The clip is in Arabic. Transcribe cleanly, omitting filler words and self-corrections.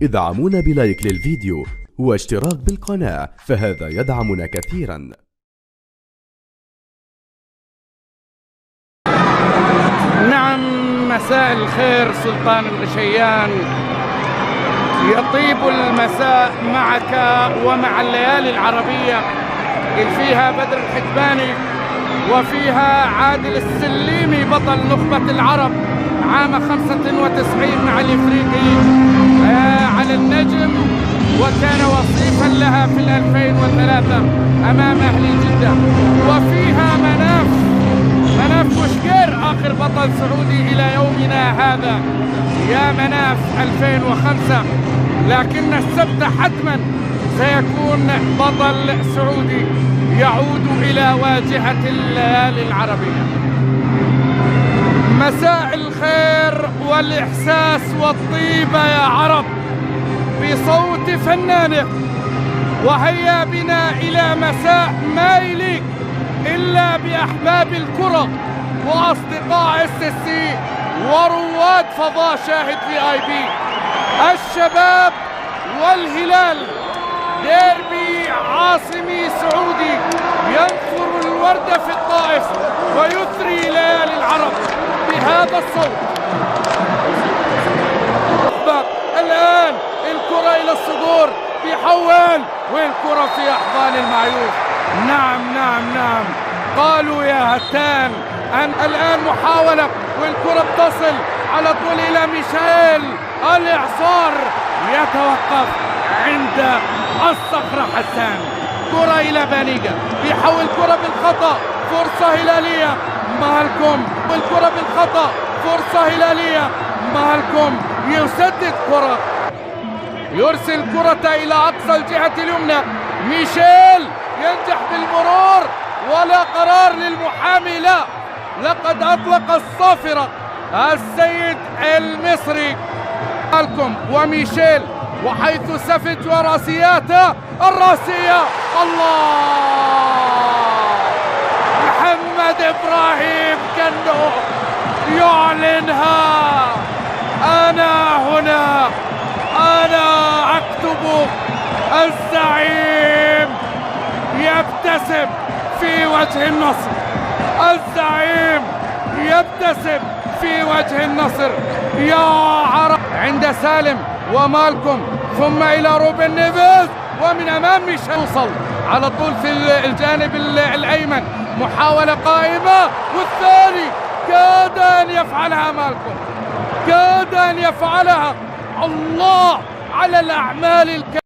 ادعمونا بلايك للفيديو واشتراك بالقناة، فهذا يدعمنا كثيرا. نعم، مساء الخير سلطان الغشيان. يطيب المساء معك ومع الليالي العربية اللي فيها بدر الحجباني وفيها عادل السليمي بطل نخبة العرب عام 95 مع الإفريقي على النجم، وكان وصيفا لها في 2003 أمام أهل جدة. وفيها مناف بوشكير آخر بطل سعودي إلى يومنا هذا، يا مناف 2005، لكن السبت حتما سيكون بطل سعودي يعود إلى واجهة الليالي العربية. مساء الخير والإحساس والطيبة يا عرب بصوت فنانه، وهيا بنا إلى مساء ما يليق إلا بأحباب الكرة وأصدقاء SSC ورواد فضاء شاهد VIP. الشباب والهلال، ديربي عاصمي سعودي ينثر الورد في الطائف ويثري ليالي العرب بهذا الصوت. الآن الكرة إلى الصدور، بيحول والكرة في أحضان المعيوف. نعم، قالوا يا هتان. الآن محاولة والكرة بتصل على طول إلى ميشيل. الإعصار يتوقف عند الصخرة حسان. كرة إلى بانيجا، بيحول كرة بالخطأ، فرصة هلالية. مالكم والكرة بالخطأ، فرصة هلالية. مالكم يسدد كرة، يرسل كرة إلى أقصى الجهة اليمنى. ميشيل ينجح بالمرور ولا قرار للمحامي، لا، لقد أطلق الصافرة السيد المصري. مالكم وميشيل، وحيث سفج وراسياته الراسية. الله، محمد إبراهيم كنو يعلنها. أنا هنا، أنا أكتب. الزعيم يبتسم في وجه النصر، الزعيم يبتسم في وجه النصر يا عرب. عند سالم ومالكم، ثم إلى روبن نيفيز، ومن أمام ميشيل يوصل على طول في الجانب الأيمن. محاولة قائمة، والثاني كاد أن يفعلها مالكم، كاد أن يفعلها. الله على الأعمال الكبيرة.